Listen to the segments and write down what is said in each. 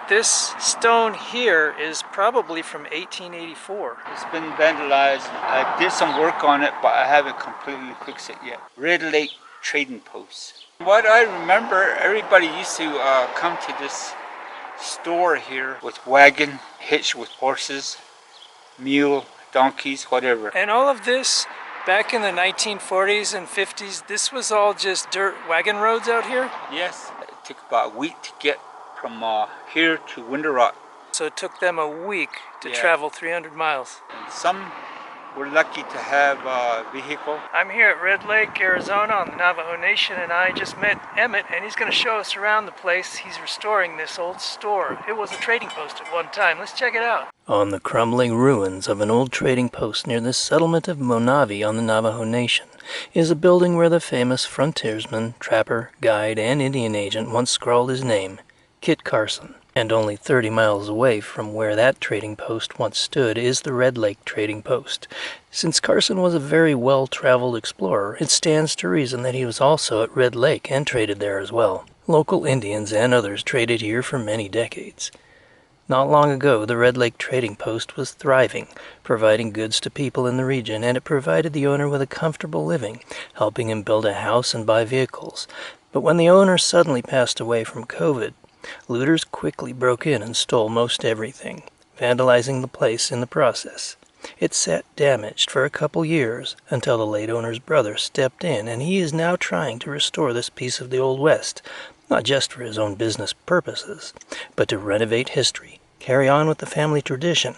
this stone here is probably from 1884. It's been vandalized. I did some work on it, but I haven't completely fixed it yet. Red Lake Trading Post. What I remember, everybody used to come to this store here with wagon hitched with horses, mule, donkeys, whatever. And all of this, back in the 1940s and 50s, this was all just dirt wagon roads out here? Yes. It took about a week to get from here to Winter Rock. So it took them a week to travel 300 miles. And some were lucky to have a vehicle. I'm here at Red Lake, Arizona on the Navajo Nation, and I just met Emmett, and he's going to show us around the place. He's restoring this old store. It was a trading post at one time. Let's check it out. On the crumbling ruins of an old trading post near the settlement of Monavi on the Navajo Nation is a building where the famous frontiersman, trapper, guide, and Indian agent once scrawled his name, Kit Carson. And only 30 miles away from where that trading post once stood is the Red Lake Trading Post. Since Carson was a very well-traveled explorer, it stands to reason that he was also at Red Lake and traded there as well. Local Indians and others traded here for many decades. Not long ago, the Red Lake Trading Post was thriving, providing goods to people in the region, and it provided the owner with a comfortable living, helping him build a house and buy vehicles. But when the owner suddenly passed away from COVID, looters quickly broke in and stole most everything, vandalizing the place in the process. It sat damaged for a couple years until the late owner's brother stepped in, and he is now trying to restore this piece of the Old West, not just for his own business purposes, but to renovate history, carry on with the family tradition,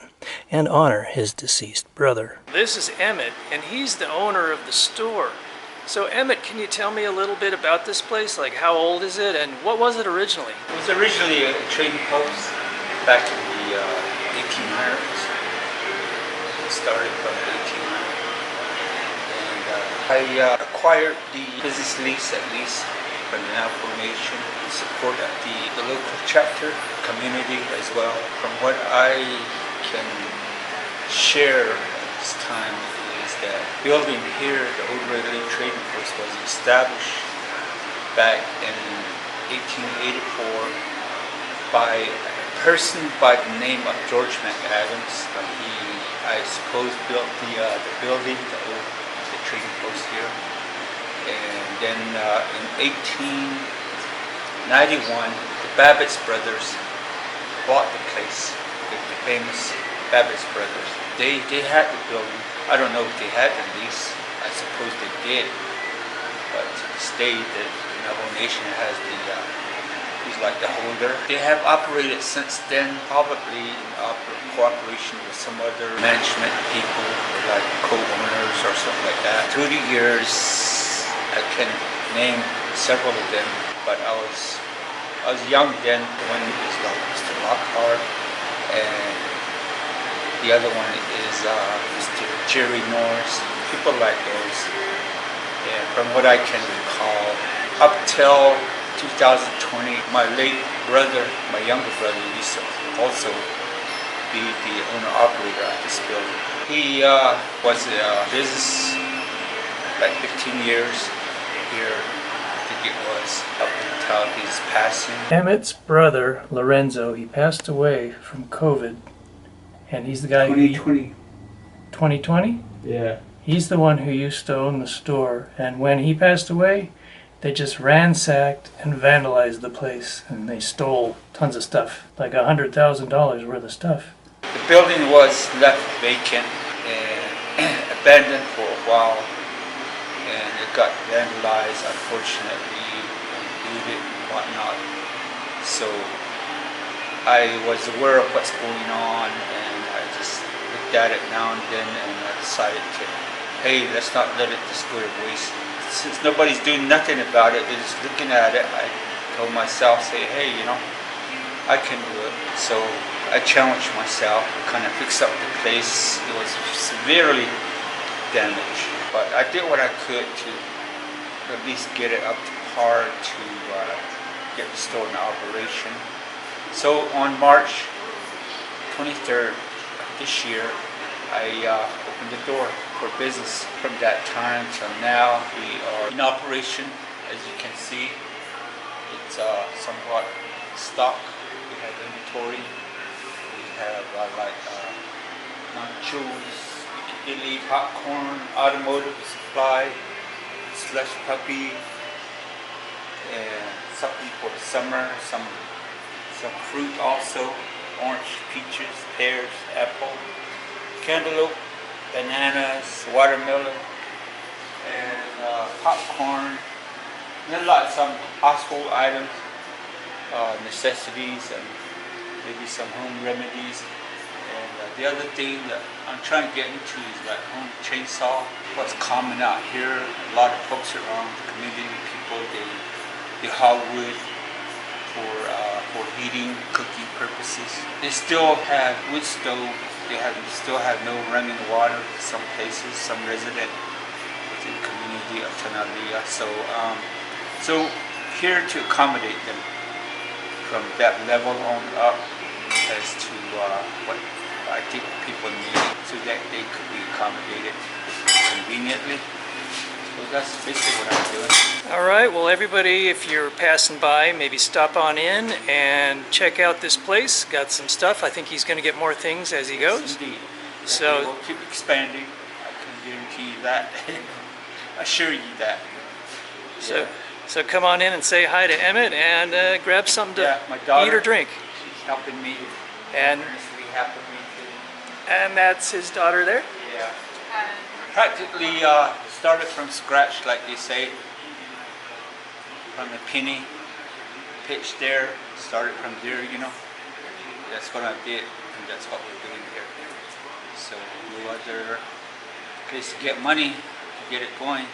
and honor his deceased brother. This is Emmett, and he's the owner of the store. So Emmett, can you tell me a little bit about this place? Like, how old is it, and what was it originally? It was originally a trading post back in the 1800s. It started from 1800. And I acquired the business lease from the Navajo Nation to support the local chapter community as well. From what I can share at this time, that building here, the old Red Lake Trading Post, was established back in 1884 by a person by the name of George McAdams. He, I suppose, built the building, the trading post here. And then in 1891, the Babbitt's brothers bought the place, the famous Babbitt's brothers. They had the building. I don't know if they had the lease. I suppose they did. But to this day, the Navajo Nation has who's like the holder. They have operated since then, probably in cooperation with some other management people, like co-owners or something like that. Through the years, I can name several of them, but I was young then when it was like Mr. Lockhart, and the other one is Mr. Jerry Norris, people like those. And from what I can recall, up till 2020, my late brother, my younger brother, used to also be the owner-operator of this building. He was a business like 15 years here, I think it was, up until his passing. Emmett's brother, Lorenzo, he passed away from COVID. And he's the guy 2020. 2020? Yeah. He's the one who used to own the store. And when he passed away, they just ransacked and vandalized the place. And they stole tons of stuff, like $100,000 worth of stuff. The building was left vacant and abandoned for a while. And it got vandalized, unfortunately, and looted and whatnot. So I was aware of what's going on, and I just looked at it now and then, and I decided to, hey, let's not let it just go to waste. Since nobody's doing nothing about it, they're just looking at it, I told myself, say, hey, I can do it. So I challenged myself to kind of fix up the place. It was severely damaged, but I did what I could to at least get it up to par to get the store in operation. So on March 23rd of this year, I opened the door for business. From that time till now, we are in operation. As you can see, it's somewhat stock. We have inventory. We have nachos, chili, popcorn, automotive supply, slush puppy, and something for the summer, some fruit also, orange, peaches, pears, apple, cantaloupe, bananas, watermelon, and popcorn, and some household items, necessities, and maybe some home remedies. And the other thing that I'm trying to get into is like home chainsaw. What's common out here, a lot of folks around the community, people, they haul wood for heating, cooking purposes. They still have wood stove. They still have no running water in some places, some resident within the community of Tanalia. So here to accommodate them from that level on up as to what I think people need so that they could be accommodated conveniently. So that's basically what I'm doing. All right, well everybody, if you're passing by, maybe stop on in and check out this place. Got some stuff. I think he's going to get more things as he goes. Indeed. So we'll keep expanding. I can guarantee you that. Assure you that. So come on in and say hi to Emmett and grab something to my daughter, eat or drink. She's helping me. And Helping me too. And that's his daughter there? Yeah. Practically started from scratch, like they say. From a penny, pitch there, started from there, you know. That's what I did, and that's what we're doing here. So no other place to get money to get it going.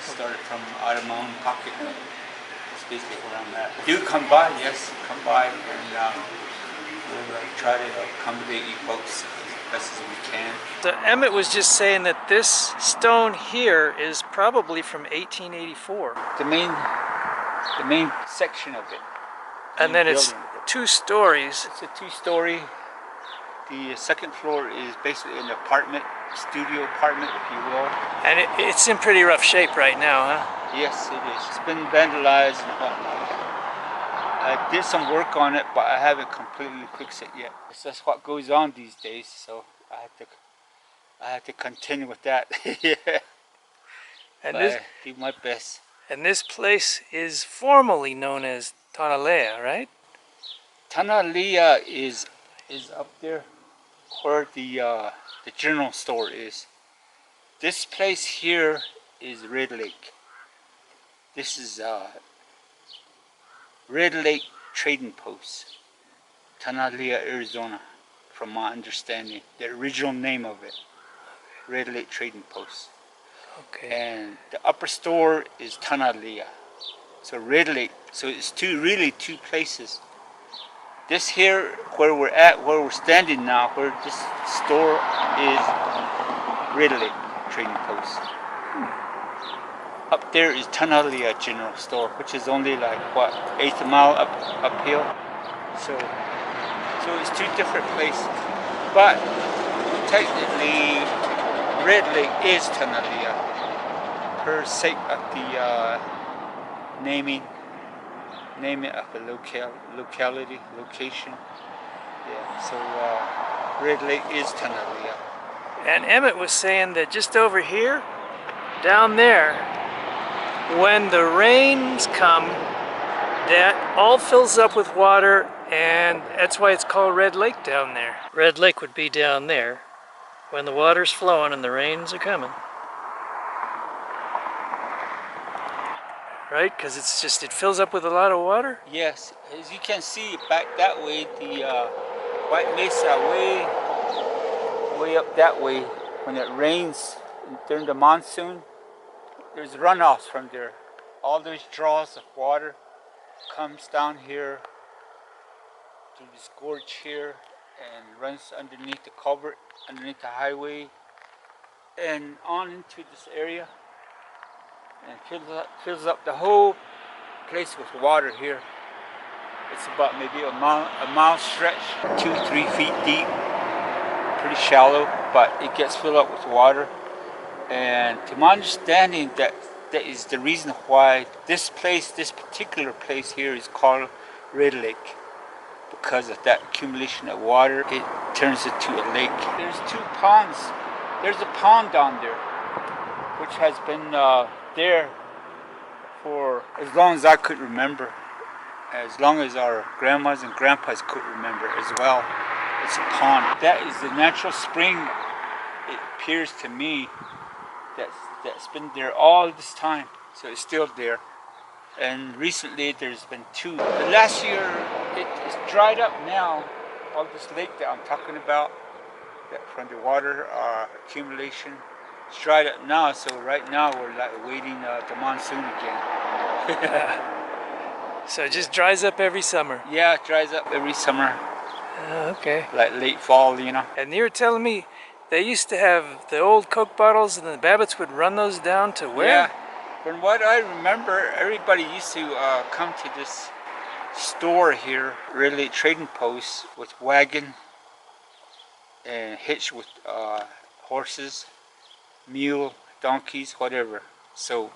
Started from out of my own pocket. That's basically where I'm at. Do come by, yes, come by, and we'll try to accommodate you folks as best as we can. So Emmett was just saying that this stone here is probably from 1884. The main section of it. And then it's 2 stories. It's a 2-story. The second floor is basically an apartment, studio apartment, if you will. And it's in pretty rough shape right now, huh? Yes, it is. It's been vandalized and whatnot. I did some work on it, but I haven't completely fixed it yet. It's just what goes on these days, so I have to continue with that. And I do my best. And this place is formally known as Tonalea, right? Tanalia is up there where the general store is. This place here is Red Lake. This is Red Lake Trading Post, Tanalia, Arizona, from my understanding. The original name of it, Red Lake Trading Post. Okay. And the upper store is Tanalia. So Red Lake, so it's really two places. This here, where we're standing now, where this store is Red Lake Trading Post. Up there is Tanalia General Store, which is only like what, 1/8 mile uphill. So it's 2 different places. But technically, Red Lake is Tanalia, per sake of the naming of the location. Yeah. So Red Lake is Tanalia. And Emmett was saying that just over here, down there, when the rains come, that all fills up with water, and that's why it's called Red Lake down there. Red Lake would be down there when the water's flowing and the rains are coming. Right? Because it fills up with a lot of water? Yes, as you can see back that way, the White Mesa way up that way, when it rains during the monsoon, there's runoffs from there. All those draws of water comes down here through this gorge here and runs underneath the culvert, underneath the highway, and on into this area, and fills up the whole place with water here. It's about maybe a mile stretch, 2-3 feet deep, pretty shallow, but it gets filled up with water. And to my understanding, that is the reason why this particular place here is called Red Lake, because of that accumulation of water, it turns into a lake. There's two ponds. There's a pond down there, which has been there for as long as I could remember, as long as our grandmas and grandpas could remember as well. It's a pond. That is the natural spring, it appears to me, that's been there all this time. So it's still there. And recently there's been two. The last year it's dried up now. All this lake that I'm talking about, that from the water accumulation, it's dried up now. So right now we're like waiting the monsoon again. So it just dries up every summer. Yeah, it dries up every summer. Okay. Like late fall, you know. And you were telling me they used to have the old Coke bottles, and the Babbitts would run those down to where? Yeah. From what I remember, everybody used to come to this store here, really trading post, with wagon and hitch with horses, mule, donkeys, whatever. So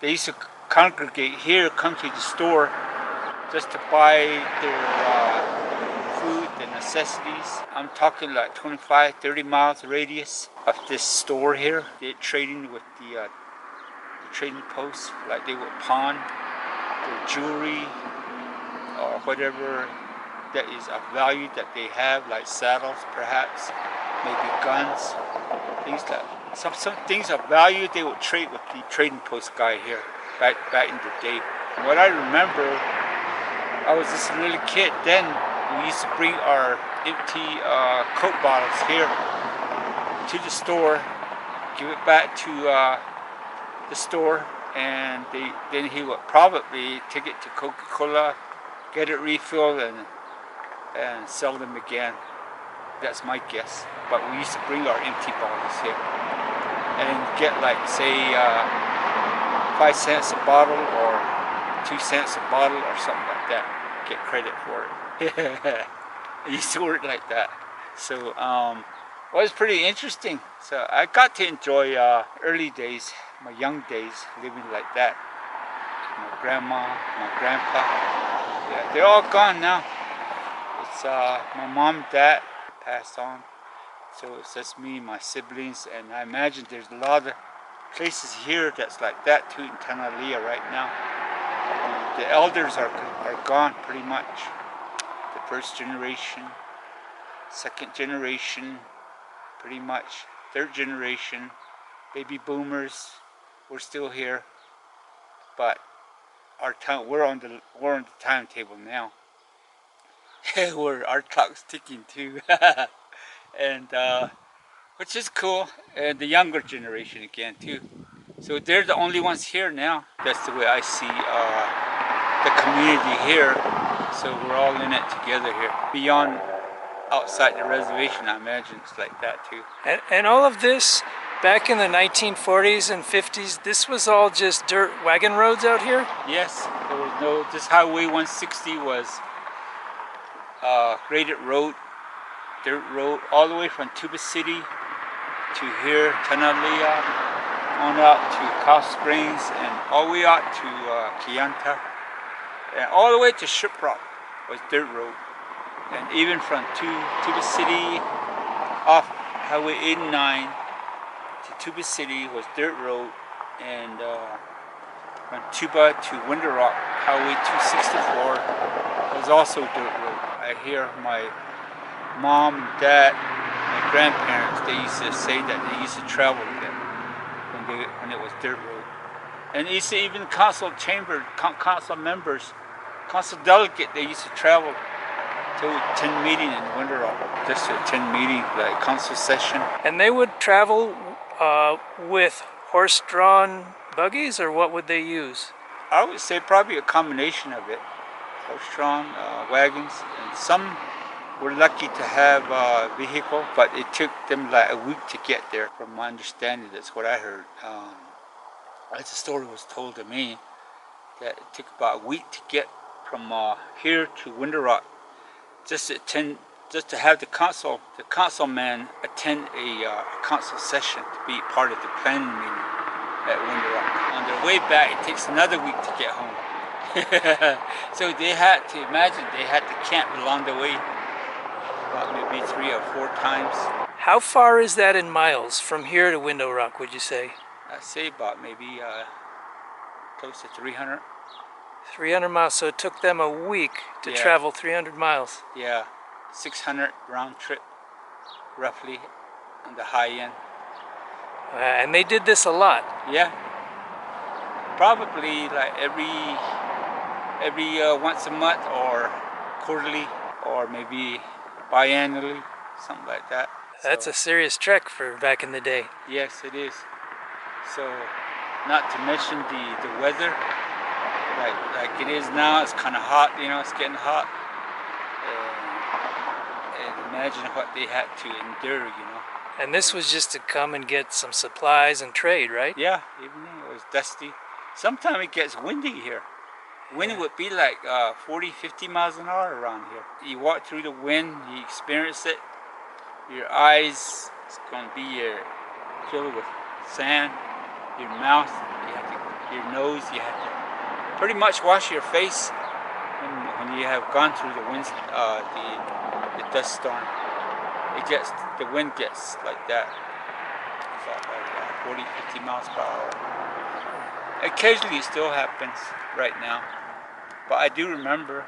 they used to congregate here, come to the store just to buy their food, the necessities. I'm talking like 25, 30 miles radius of this store here. They're trading with the trading posts, like they would pawn their jewelry or whatever that is of value that they have, like saddles perhaps, maybe guns, things like some things of value they would trade with the trading post guy here back in the day. What I remember, I was just a little kid then. We used to bring our empty Coke bottles here to the store, give it back to the store, and then he would probably take it to Coca-Cola, get it refilled, and sell them again. That's my guess. But we used to bring our empty bottles here and get, like, say 5 cents a bottle or 2 cents a bottle or something like that. Get credit for it. It used to work like that. So it was pretty interesting. So I got to enjoy early days, my young days, living like that. My grandma, my grandpa, yeah, they're all gone now. It's my mom and dad passed on. So it's just me and my siblings, and I imagine there's a lot of places here that's like that too in Tanalea right now. The elders are gone pretty much. The first generation, second generation, pretty much, third generation, baby boomers, we're still here, but we're on the timetable now. Our clock's ticking too, and which is cool. And the younger generation again too. So they're the only ones here now. That's the way I see the community here. So we're all in it together here. Beyond, outside the reservation, I imagine it's like that too. And all of this, back in the 1940s and 50s, this was all just dirt wagon roads out here? Yes, there was no, this Highway 160 was graded road, dirt road, all the way from Tuba City to here, Tanalea, on out to Cow Springs, and all the way out to Kayanta, and all the way to Shiprock was dirt road. And even from Tuba City off Highway 89 to Tuba City was dirt road, and from Tuba to Winter Rock, Highway 264 was also dirt road. I hear my mom, dad, my grandparents, they used to say that they used to travel there when it was dirt road. And used to even council members, council delegate, they used to travel to attend meeting in Winter Rock, just to attend meeting, like council session. And they would travel with horse-drawn buggies, or what would they use? I would say probably a combination of it. Horse-drawn wagons, and some were lucky to have a vehicle, but it took them like a week to get there. From my understanding, that's what I heard. As the story was told to me, that it took about a week to get from here to Winter Rock, just to have the councilman attend a council session to be part of the planning meeting at Winter Rock. On their way back, it takes another week to get home. So they had to imagine they had to camp along the way about maybe 3 or 4 times. How far is that in miles from here to Window Rock, would you say? I'd say about maybe close to 300. 300 miles, so it took them a week to Yeah. travel 300 miles. Yeah, 600 round trip, roughly, on the high end. And they did this a lot. Yeah, probably like every once a month or quarterly or maybe biannually, something like that. That's So, a serious trek for back in the day. yes, it is. So, not to mention the weather, like it is now. It's kind of hot, you know. It's getting hot, and imagine what they had to endure, you know. And this was just to come and get some supplies and trade, right? Yeah, even though it was dusty. Sometimes it gets windy here. Wind would be like 40, 50 miles an hour around here. You walk through the wind, you experience it. Your eyes, it's going to be filled with sand. Your mouth, your nose, you have to pretty much wash your face when you have gone through the wind, the dust storm. The wind gets like that. It's like 40, 50 miles per hour. Occasionally it still happens right now. But I do remember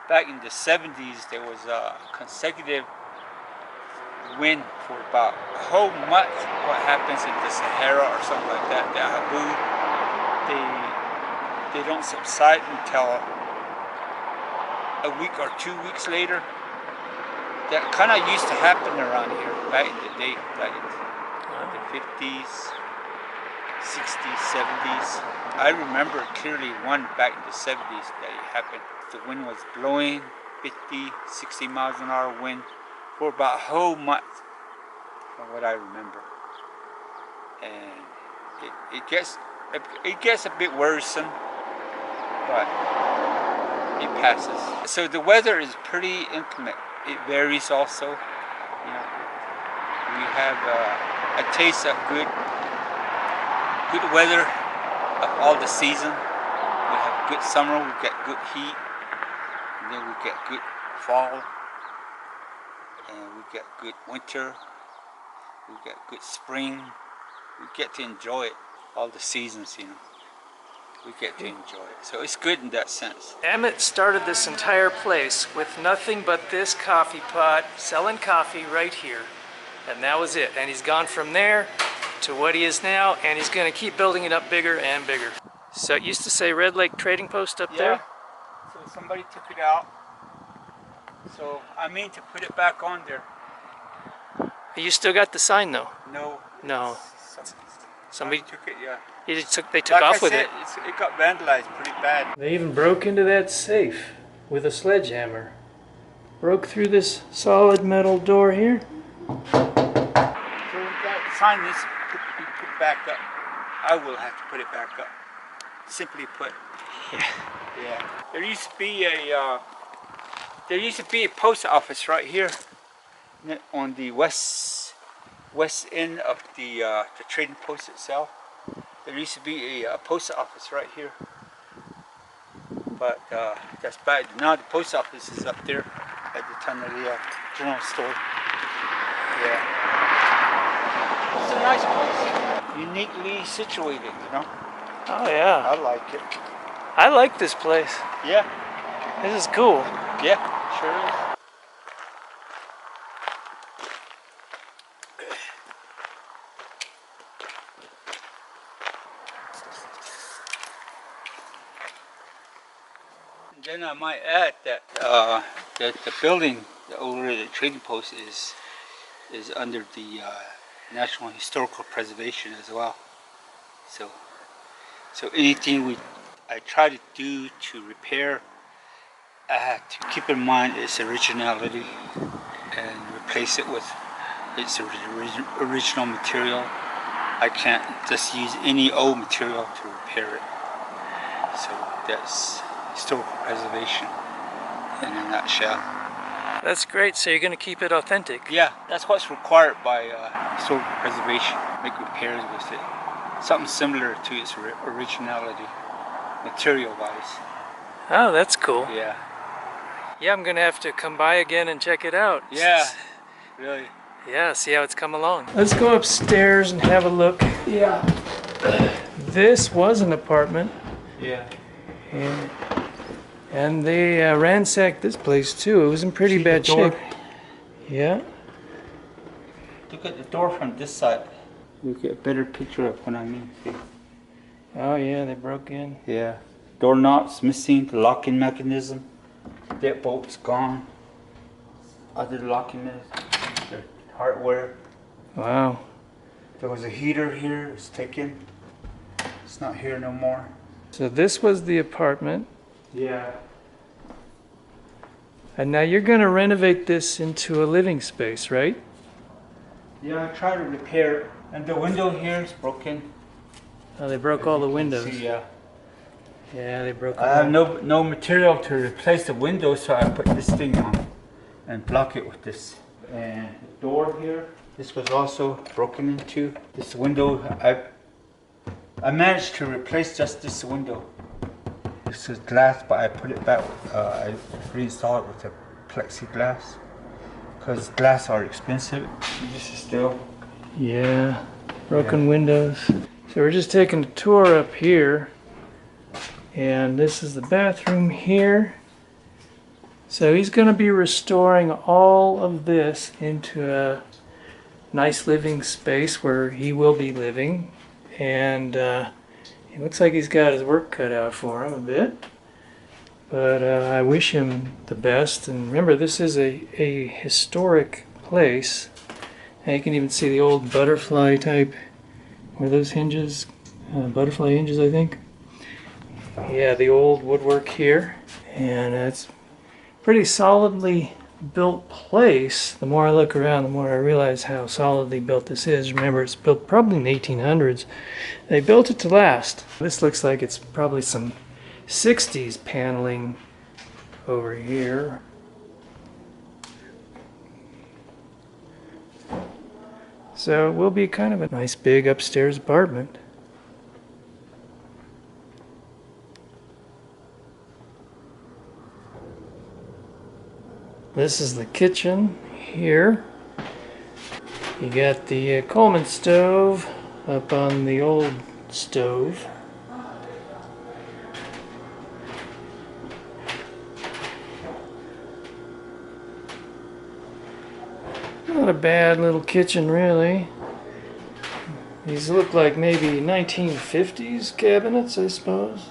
back in the 70s there was a consecutive wind for about a whole month. What happens in the Sahara or something like that, the Habu, they don't subside until a week or 2 weeks later. That kind of used to happen around here back in the day, like in the 50s, 60s, 70s. I remember clearly one back in the 70s that it happened. The wind was blowing 50, 60 miles an hour wind for about a whole month, from what I remember. And it gets a bit worrisome, but it passes. So the weather is pretty inclement. It varies also. You know, we have a taste of good weather of all the season. We have good summer, we get good heat, and then we get good fall, and we get good winter, we get good spring. We get to enjoy it, all the seasons, you know. We get to enjoy it. So it's good in that sense. Emmett started this entire place with nothing but this coffee pot, selling coffee right here. And that was it. And he's gone from there to what he is now, and he's going to keep building it up bigger and bigger. So it used to say Red Lake Trading Post up there? So somebody took it out. So I mean to put it back on there. You still got the sign though? No. No. Somebody took it, yeah. They took off with it. It got vandalized pretty bad. They even broke into that safe with a sledgehammer. Broke through this solid metal door here. So that sign needs to be put back up. I will have to put it back up. Simply put. Yeah. There used to be a post office right here on the west end of the trading post itself. There used to be a post office right here, but that's bad. Now the post office is up there at the time of the general store. Yeah, it's a nice place, uniquely situated, you know. Oh yeah. I like it. I like this place. Yeah. This is cool. Yeah, sure is. Then I might add that the building over the trading post is under the National Historical Preservation as well. So anything I try to do to repair, I have to keep in mind its originality and replace it with its original material. I can't just use any old material to repair it. So that's historical preservation in a nutshell. That's great. So you're going to keep it authentic. Yeah, that's what's required by historical preservation. Make repairs with it. Something similar to its originality. material-wise. Oh, that's cool. Yeah. Yeah, I'm gonna have to come by again and check it out. Yeah. Really. Yeah, see how it's come along. Let's go upstairs and have a look. Yeah. This was an apartment. Yeah. And they ransacked this place too. It was in pretty bad shape. Yeah. Look at the door from this side. You get a better picture of what I mean. See? Oh yeah, they broke in. Yeah. Door knobs missing, the locking mechanism. Deadbolt's gone. Other locking mechanism. The hardware. Wow. There was a heater here, it's taken. It's not here no more. So this was the apartment. Yeah. And now you're going to renovate this into a living space, right? Yeah, I tried to repair it. And the window here is broken. Oh, they broke all the windows. See, yeah. Yeah, they broke I have no material to replace the window, so I put this thing on and block it with this. And the door here, this was also broken into. This window, I managed to replace just this window. This is glass, but I put it back. I reinstalled it with a plexiglass because glass are expensive. This is still. Yeah, broken windows. So we're just taking a tour up here, and this is the bathroom here. So he's going to be restoring all of this into a nice living space where he will be living, and it looks like he's got his work cut out for him a bit, but I wish him the best. And remember, this is a historic place. And you can even see the old butterfly type, where those hinges, butterfly hinges, I think. Yeah, the old woodwork here, and it's pretty solidly built place. The more I look around, the more I realize how solidly built this is. Remember, it's built probably in the 1800s. They built it to last. This looks like it's probably some 60s paneling over here. So it will be kind of a nice big upstairs apartment. This is the kitchen here. You got the Coleman stove up on the old stove. Not a bad little kitchen, really. These look like maybe 1950s cabinets, I suppose.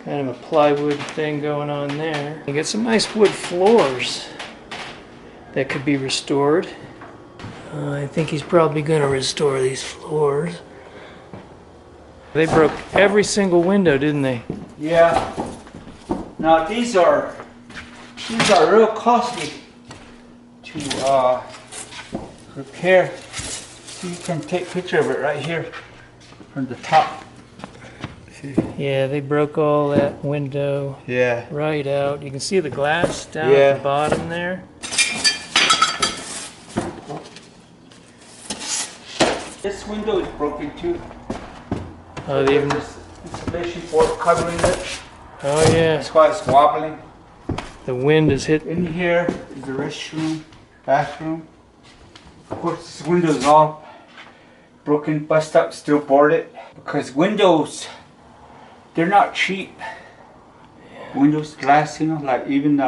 Kind of a plywood thing going on there. You get some nice wood floors that could be restored. I think he's probably going to restore these floors. They broke every single window, didn't they? Yeah. Now these are real costly to repair. So you can take a picture of it right here from the top. Yeah, they broke all that window right out. You can see the glass down at the bottom there. This window is broken too. Oh, they even... This insulation board covering it. Oh yeah. That's why it's wobbling. The wind is hitting. In here is the restroom, bathroom. Of course, this window is all broken, bust up, still boarded. Because windows, they're not cheap. Windows, glass, you know, like even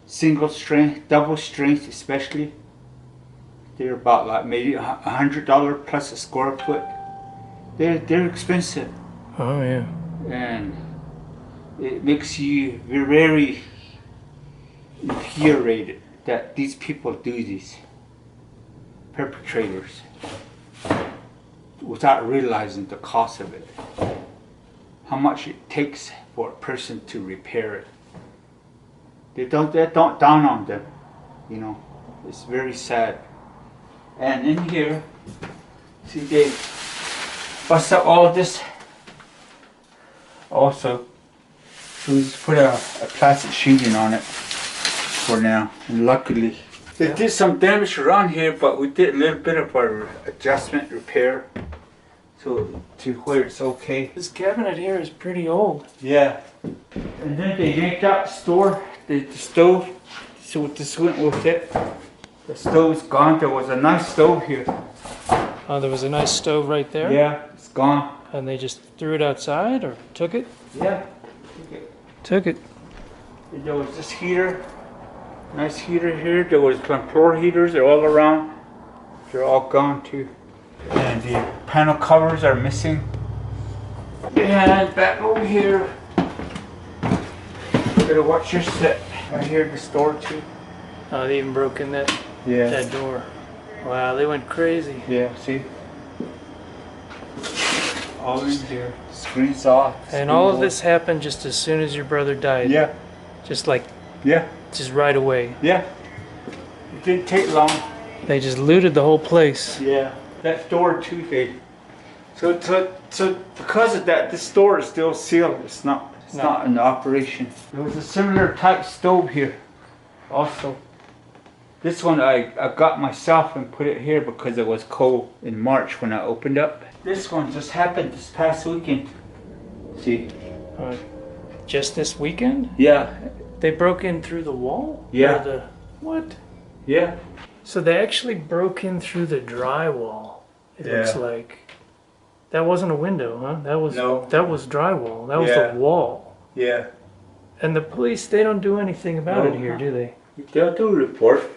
single strength, double strength especially. They're about like maybe $100 plus a square foot. They're expensive. Oh yeah. And it makes you very infuriated that these people do these, perpetrators, without realizing the cost of it. How much it takes for a person to repair it. They don't down on them, you know. It's very sad. And in here, see, they bust up all of this. Also, so we just put a plastic sheeting on it for now. And luckily, they did some damage around here, but we did a little bit of our adjustment, repair. So to where it's okay. This cabinet here is pretty old. Yeah. And then they yanked out the store, the stove. So this went with it. The stove's gone. There was a nice stove here. Oh, there was a nice stove right there? Yeah, it's gone. And they just threw it outside or took it? Yeah. Took it. And there was this heater. Nice heater here. There was some floor heaters. They're all around. They're all gone too. And the panel covers are missing. And back over here. Better watch your step. Right here in the store too. Oh, they even broke in that door. Wow, they went crazy. Yeah, see? All in here. Screens off. And all of this happened just as soon as your brother died. Yeah. Just like, Yeah. just right away. Yeah. It didn't take long. They just looted the whole place. Yeah. That door too, they. So because of that, this door is still sealed. It's not in operation. There was a similar type stove here also. This one I got myself and put it here because it was cold in March when I opened up. This one just happened this past weekend. See? Just this weekend? Yeah. They broke in through the wall? Yeah. What? Yeah. So they actually broke in through the drywall. It looks like. That wasn't a window, huh? That was drywall. That was the wall. Yeah. And the police, they don't do anything about it here, do they? They'll do a report,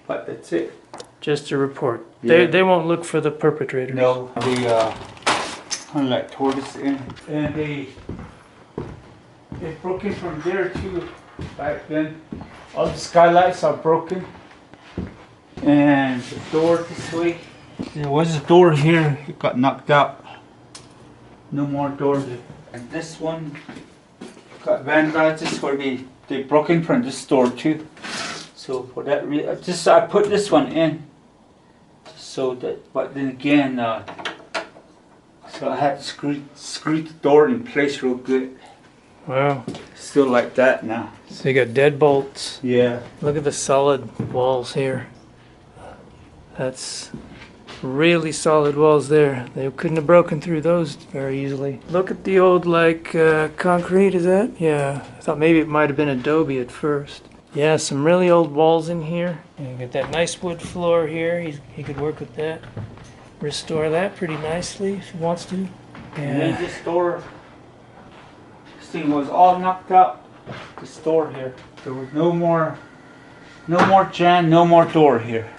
but that's it. Just a report. Yeah. They won't look for the perpetrators. No, they kind of like tore this in, and they broke in from there too. Back then, all the skylights are broken, and the door this way. There was a door here. It got knocked out. No more doors. And this one got vandalized. This is where they broke in from this door too. So for that reason, I put this one in. So that, but then again, so I had to screw the door in place real good. Wow. Still like that now. So you got deadbolts. Yeah. Look at the solid walls here. That's really solid walls there. They couldn't have broken through those very easily. Look at the old concrete, is that? Yeah. I thought maybe it might have been adobe at first. Yeah, some really old walls in here. And you got that nice wood floor here. He could work with that. Restore that pretty nicely if he wants to. Yeah. And then this door, this thing was all knocked out. This door here. There was no more jamb, no more door here.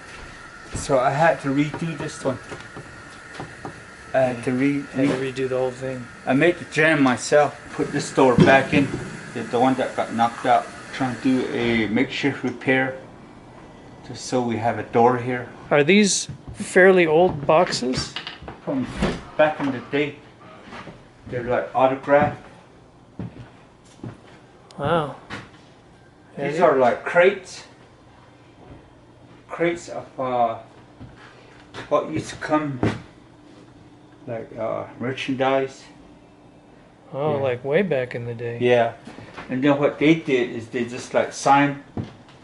So I had to redo this one. I had to redo the whole thing. I made the jamb myself. Put this door back in. The one that got knocked out. Trying to do a makeshift repair. Just so we have a door here. Are these fairly old boxes? From back in the day. They're like autographed. Wow. These are like crates. Crates of what used to come, like merchandise. Oh, Yeah. like way back in the day. Yeah. And then what they did is they just like signed,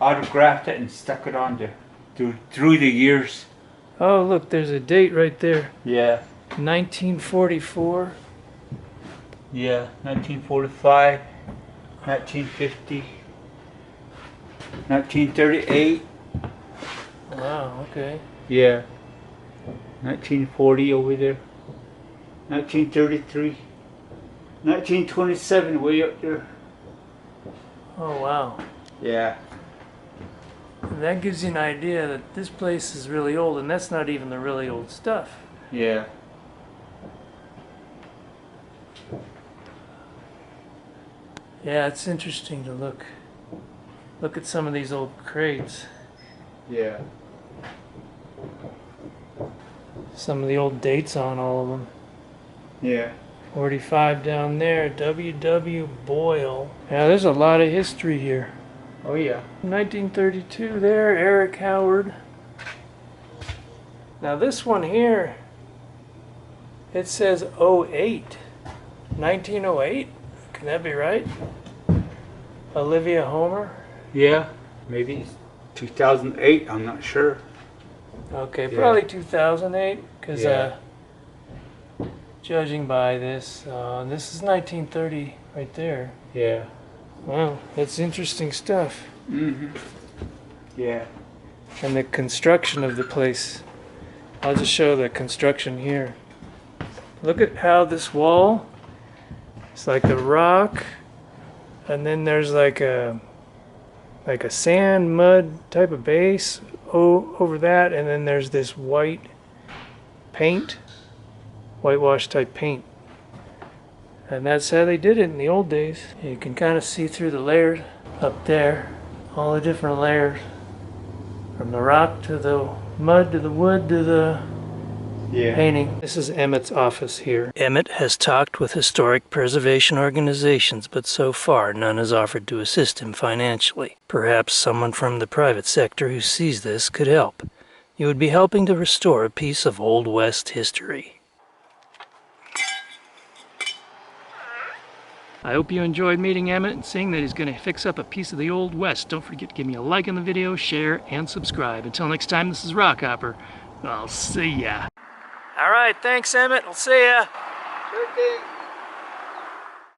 autographed it and stuck it on there through the years. Oh, look, there's a date right there. Yeah. 1944. Yeah, 1945, 1950, 1938. Wow, okay. Yeah. 1940 over there. 1933. 1927 way up there. Oh, wow. Yeah. And that gives you an idea that this place is really old, and that's not even the really old stuff. Yeah. Yeah, it's interesting to look at some of these old crates. Yeah. Some of the old dates on all of them. Yeah. 45 down there, W.W. Boyle. Yeah, there's a lot of history here. Oh yeah. 1932 there, Eric Howard. Now this one here, it says 08. 1908? Can that be right? Olivia Homer? Yeah. Maybe 2008. I'm not sure. Okay, Yeah. probably 2008, because Yeah. judging by this. This is 1930 right there. Yeah. Wow, that's interesting stuff. Mm-hmm. Yeah. And the construction of the place. I'll just show the construction here. Look at how this wall, it's like the rock, and then there's like a sand mud type of base over that, and then there's this white paint, whitewash type paint. And that's how they did it in the old days. You can kind of see through the layers up there, all the different layers, from the rock to the mud to the wood to the painting. This is Emmett's office here. Emmett has talked with historic preservation organizations, but so far none has offered to assist him financially. Perhaps someone from the private sector who sees this could help. You would be helping to restore a piece of Old West history. I hope you enjoyed meeting Emmett and seeing that he's going to fix up a piece of the Old West. Don't forget to give me a like on the video, share, and subscribe. Until next time, this is Rockhopper. I'll see ya. All right, thanks, Emmett. I'll see ya. Sure thing.